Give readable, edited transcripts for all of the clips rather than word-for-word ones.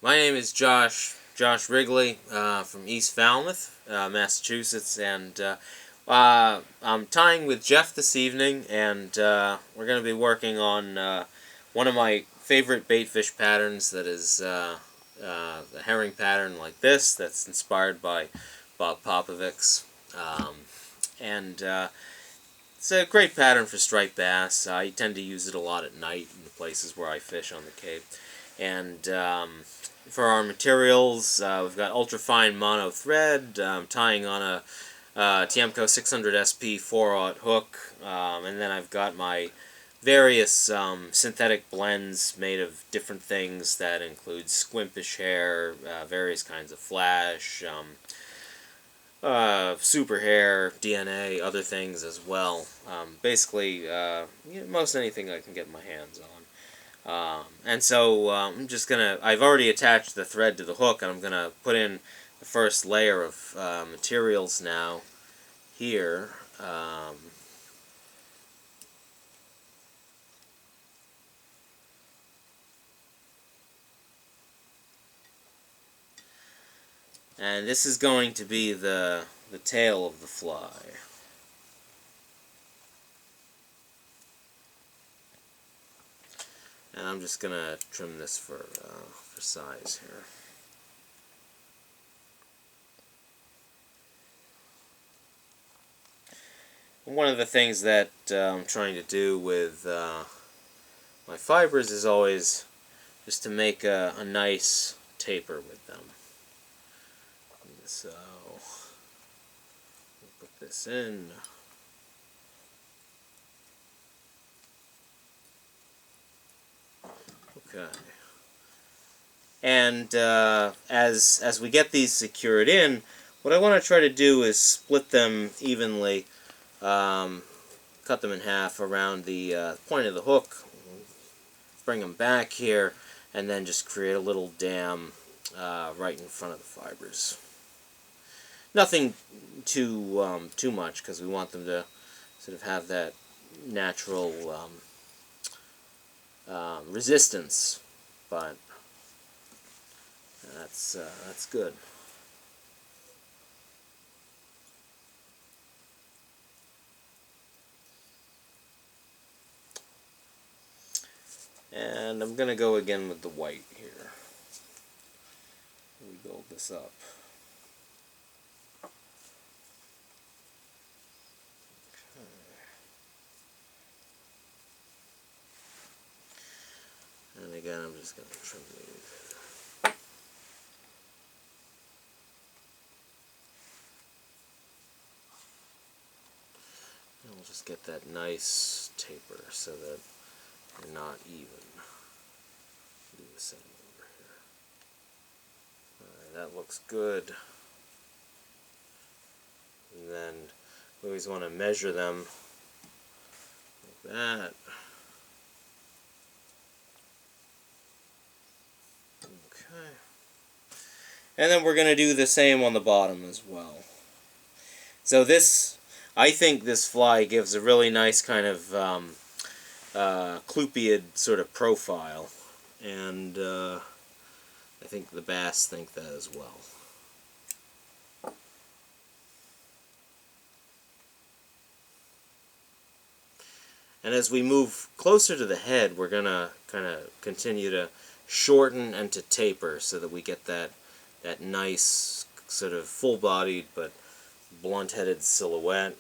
My name is Josh Wrigley from East Falmouth, Massachusetts, and I'm tying with Jeff this evening, and we're going to be working on one of my favorite bait fish patterns that is the herring pattern like this, that's inspired by Bob Popovich. Um, and It's a great pattern for striped bass. I tend to use it a lot at night in the places where I fish on the Cape. And for our materials, we've got ultra fine mono thread, tying on a Tiemco 600 SP 4/0 hook, and then I've got my various synthetic blends made of different things that include squimpish hair, various kinds of flash, super hair, DNA, other things as well. Basically, most anything I can get my hands on. And so I'm just gonna. I've already attached the thread to the hook, and I'm gonna put in the first layer of materials now here. And this is going to be the tail of the fly. And I'm just gonna trim this for size here. One of the things that I'm trying to do with my fibers is always just to make a nice taper with them. So we'll put this in. Okay. And as we get these secured in, what I want to try to do is split them evenly, cut them in half around the point of the hook, bring them back here, and then just create a little dam right in front of the fibers. Nothing too much, because we want them to sort of have that natural resistance, but that's good. And I'm gonna go again with the white here. We build this up. And again, I'm just gonna trim these. And we'll just get that nice taper so that they're not even. Do the same over here. Alright, that looks good. And then we always want to measure them like that. Okay. And then we're going to do the same on the bottom as well. So this, I think this fly gives a really nice kind of clupiid sort of profile, and I think the bass think that as well. And as we move closer to the head, we're going to kind of continue to shorten and to taper so that we get that nice sort of full-bodied but blunt-headed silhouette.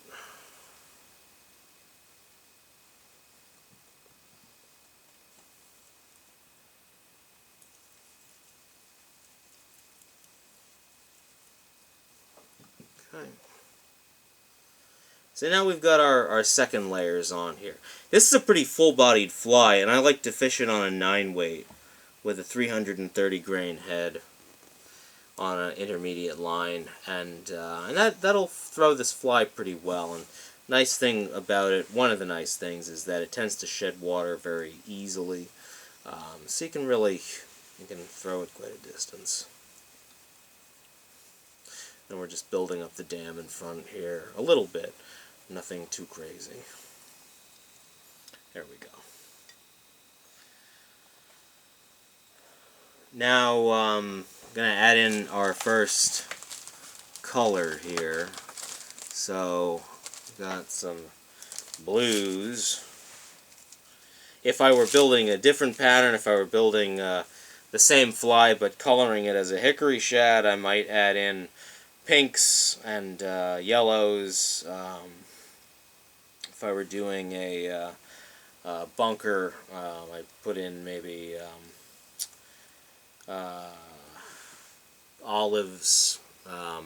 Okay. So now we've got our second layers on here. This is a pretty full-bodied fly, and I like to fish it on a 9-weight with a 330 grain head on an intermediate line, and that'll throw this fly pretty well. And nice thing about it, one of the nice things, is that it tends to shed water very easily, so you can throw it quite a distance. And we're just building up the dam in front here a little bit, nothing too crazy. There we go. Now I'm going to add in our first color here. So got some blues. If I were building a different pattern, if I were building the same fly but coloring it as a hickory shad, I might add in pinks and yellows. If I were doing a bunker, I'd put in maybe olives,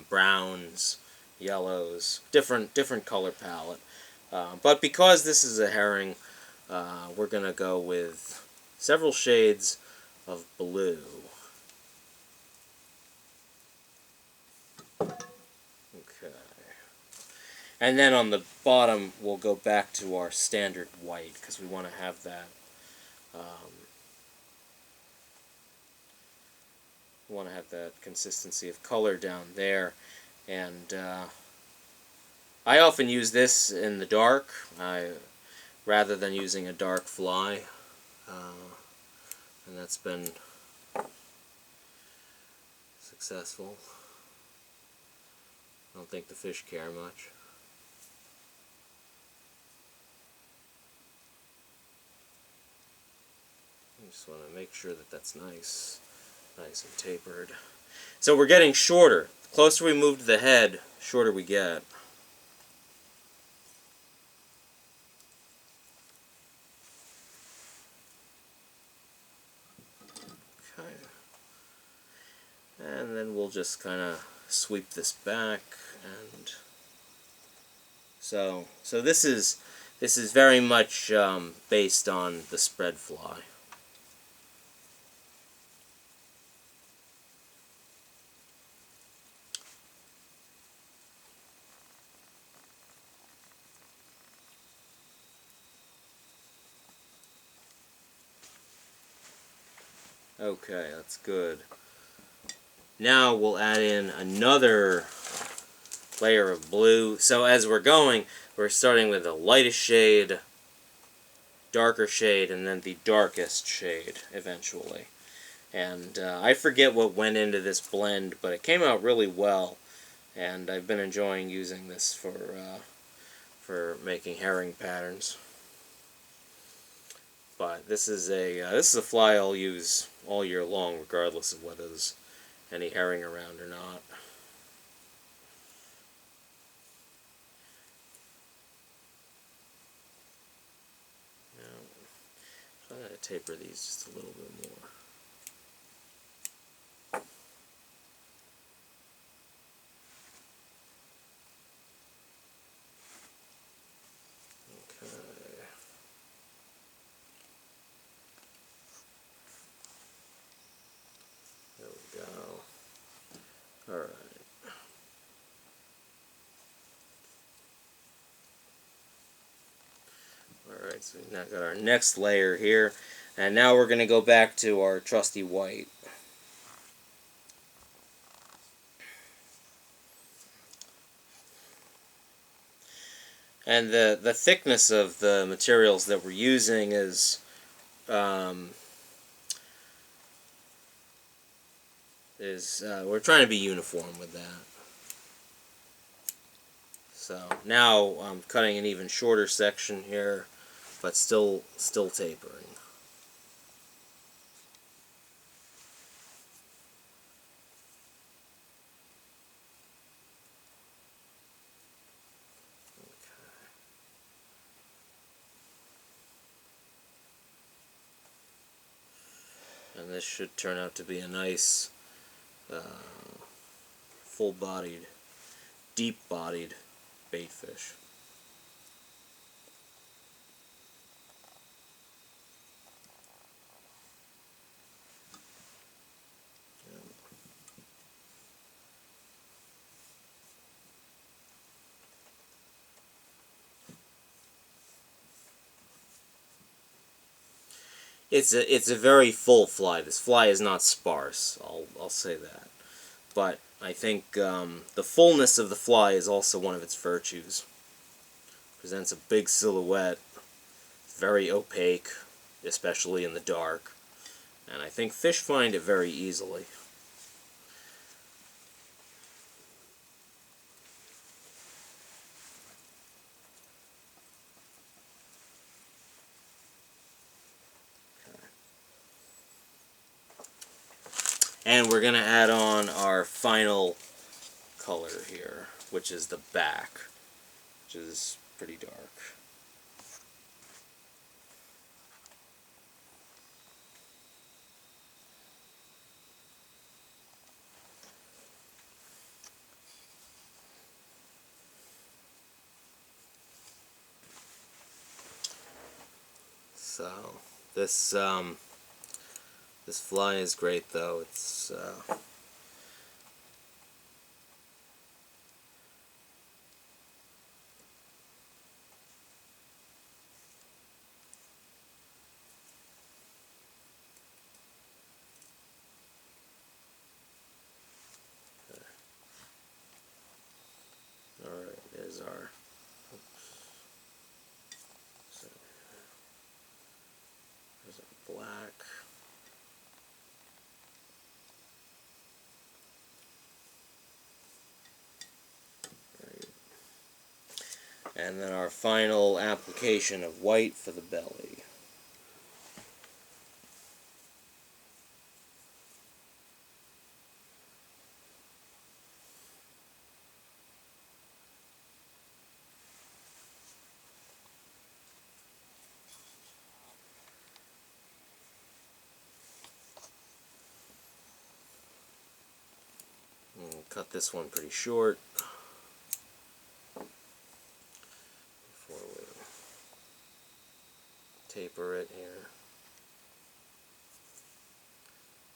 browns, yellows, different color palette. But because this is a herring, we're going to go with several shades of blue. Okay. And then on the bottom, we'll go back to our standard white, because we want to have that consistency of color down there. And I often use this in the dark, rather than using a dark fly, and that's been successful. I don't think the fish care much. I just want to make sure that that's nice and tapered. So we're getting shorter. The closer we move to the head, shorter we get. Okay. And then we'll just kind of sweep this back, and so this is very much based on the spread fly. Okay, that's good. Now we'll add in another layer of blue. So as we're going, we're starting with the lightest shade, darker shade, and then the darkest shade eventually. And I forget what went into this blend, but it came out really well, and I've been enjoying using this for making herring patterns. But this is a fly I'll use all year long, regardless of whether there's any herring around or not. Now, I'm going to taper these just a little bit more. Alright. Alright, so we've now got our next layer here, and now we're going to go back to our trusty white. And the thickness of the materials that we're using is we're trying to be uniform with that. So now I'm cutting an even shorter section here, but still tapering. And this should turn out to be a nice full-bodied, deep-bodied bait fish. It's a very full fly. This fly is not sparse. I'll say that. But I think the fullness of the fly is also one of its virtues. Presents a big silhouette. It's very opaque, especially in the dark. And I think fish find it very easily. And we're going to add on our final color here, which is the back, which is pretty dark. So this this fly is great, though. It's all right. There's our. So, there's our black. And then our final application of white for the belly. And cut this one pretty short before we taper it here.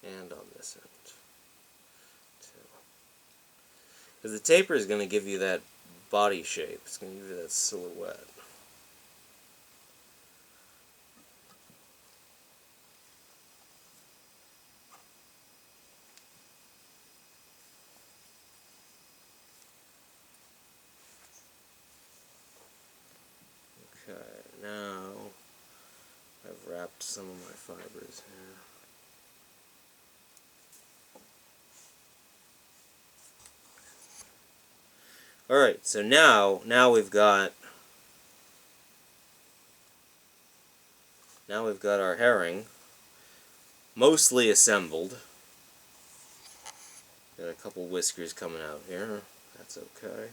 And on this end too. Because the taper is going to give you that body shape. It's going to give you that silhouette. Okay, now I've wrapped some of my fibers here. Alright, so now we've got our herring mostly assembled. Got a couple whiskers coming out here. That's okay.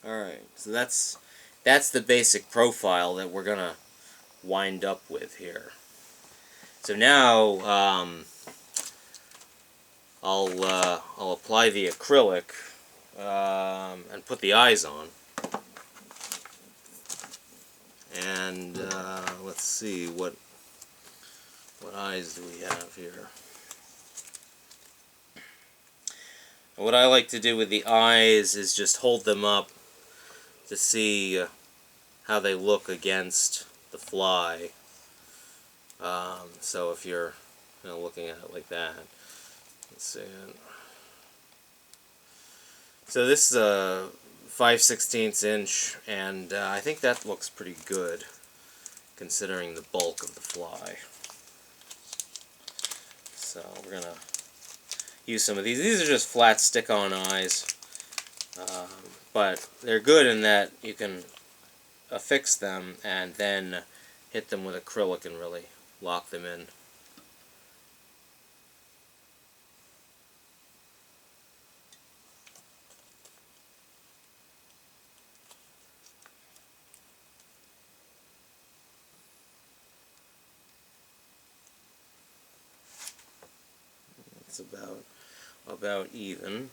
Alright, so that's the basic profile that we're gonna wind up with here. So now I'll apply the acrylic and put the eyes on. And let's see what eyes do we have here. And what I like to do with the eyes is just hold them up to see how they look against the fly. So if you're looking at it like that, let's see it. So this is a 5/16 inch, and I think that looks pretty good considering the bulk of the fly. So we're gonna use some of these. These are just flat stick-on eyes, but they're good in that you can affix them and then hit them with acrylic and really lock them in. It's about even,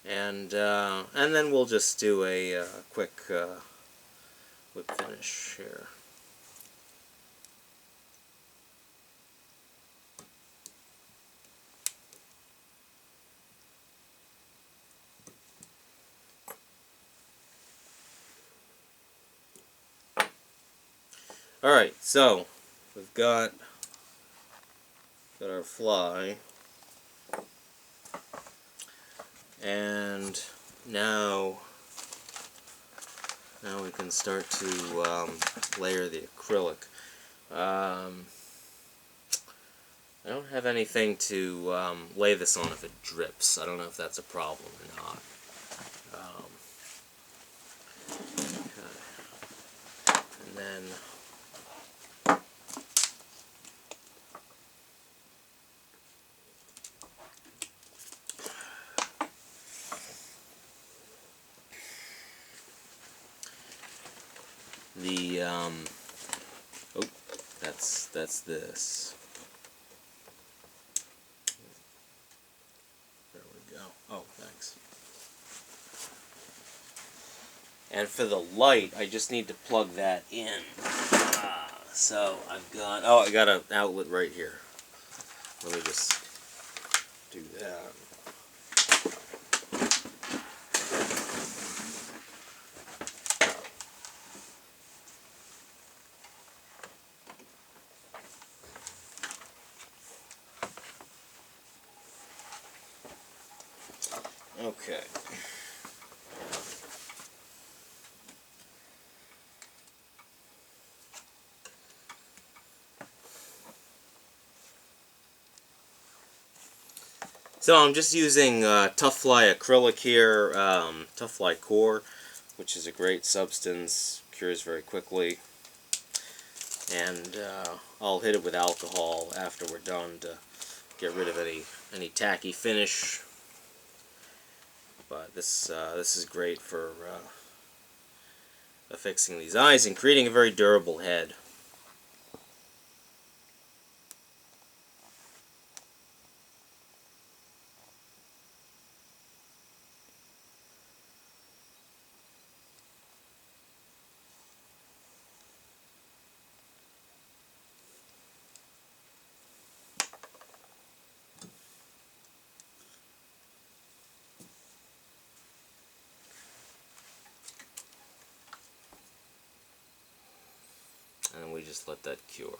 and then we'll just do a quick whip finish here. Alright, so we've got our fly, and now we can start to layer the acrylic. I don't have anything to lay this on if it drips. I don't know if that's a problem or not. Okay. And then the oh, that's this. There we go. Oh, thanks. And for the light, I just need to plug that in. So I've got, I got an outlet right here. Let me just do that. Okay. So I'm just using Tough Fly acrylic here, Tough Fly Core, which is a great substance, cures very quickly, and I'll hit it with alcohol after we're done to get rid of any tacky finish. But this is great for affixing these eyes and creating a very durable head. And we just let that cure.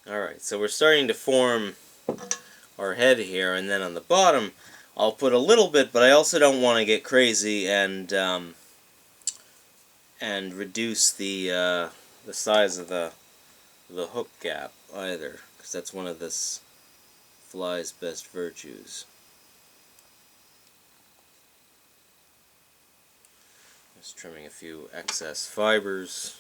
Alright, so we're starting to form our head here, and then on the bottom I'll put a little bit, but I also don't want to get crazy and reduce the size of the hook gap either, because that's one of this fly's best virtues. Just trimming a few excess fibers.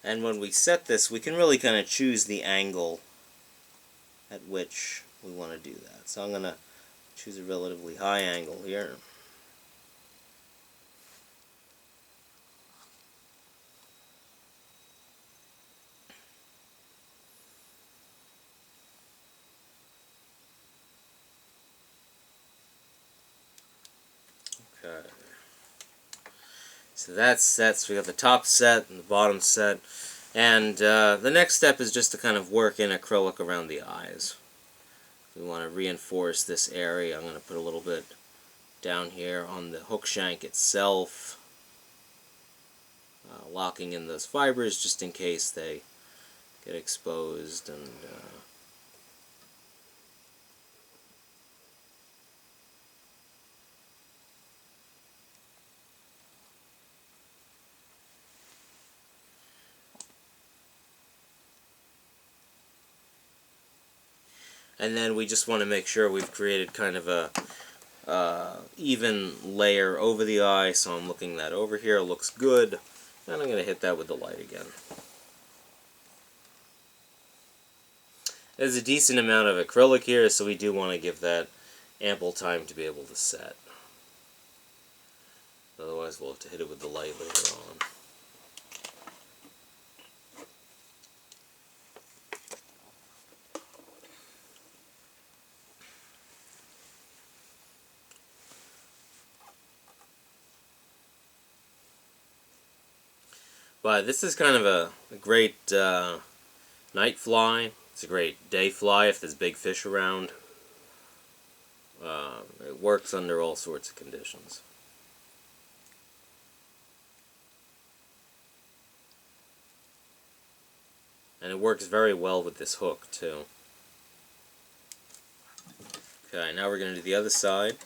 And when we set this, we can really kind of choose the angle at which we want to do that. So I'm going to choose a relatively high angle here. Okay. So that's set. So we got the top set and the bottom set. And the next step is just to kind of work in acrylic around the eyes. We want to reinforce this area. I'm going to put a little bit down here on the hook shank itself, locking in those fibers just in case they get exposed. And then we just want to make sure we've created kind of a even layer over the eye. So I'm looking that over here, it looks good. And I'm going to hit that with the light again. There's a decent amount of acrylic here, so we do want to give that ample time to be able to set. Otherwise we'll have to hit it with the light later on. But this is kind of a great night fly. It's a great day fly if there's big fish around. It works under all sorts of conditions. And it works very well with this hook too. Okay, now we're going to do the other side.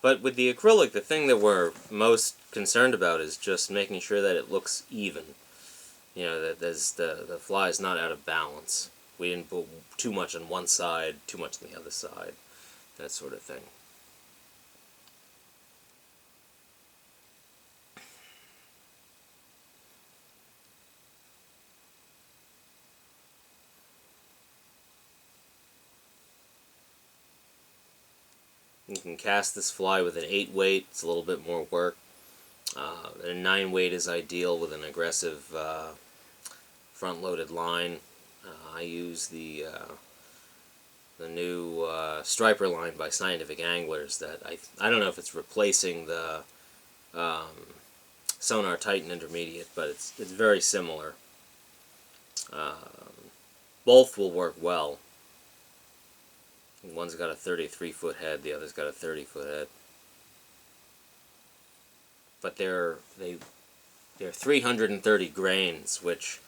But with the acrylic, the thing that we're most concerned about is just making sure that it looks even. You know, that the fly is not out of balance. We didn't put too much on one side, too much on the other side, that sort of thing. You can cast this fly with an 8 weight, it's a little bit more work. A 9 weight is ideal with an aggressive front-loaded line. I use the new striper line by Scientific Anglers that I don't know if it's replacing the Sonar Titan Intermediate, but it's very similar. Both will work well. One's got a 33-foot head, the other's got a 30-foot head. But they're 330 grains, which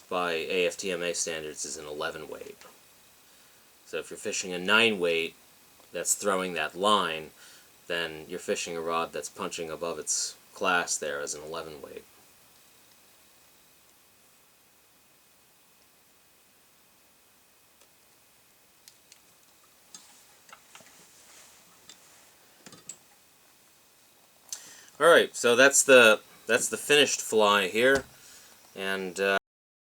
by AFTMA standards is an 11 weight. So if you're fishing a 9 weight that's throwing that line, then you're fishing a rod that's punching above its class there as an 11 weight. Alright, so that's the finished fly here, and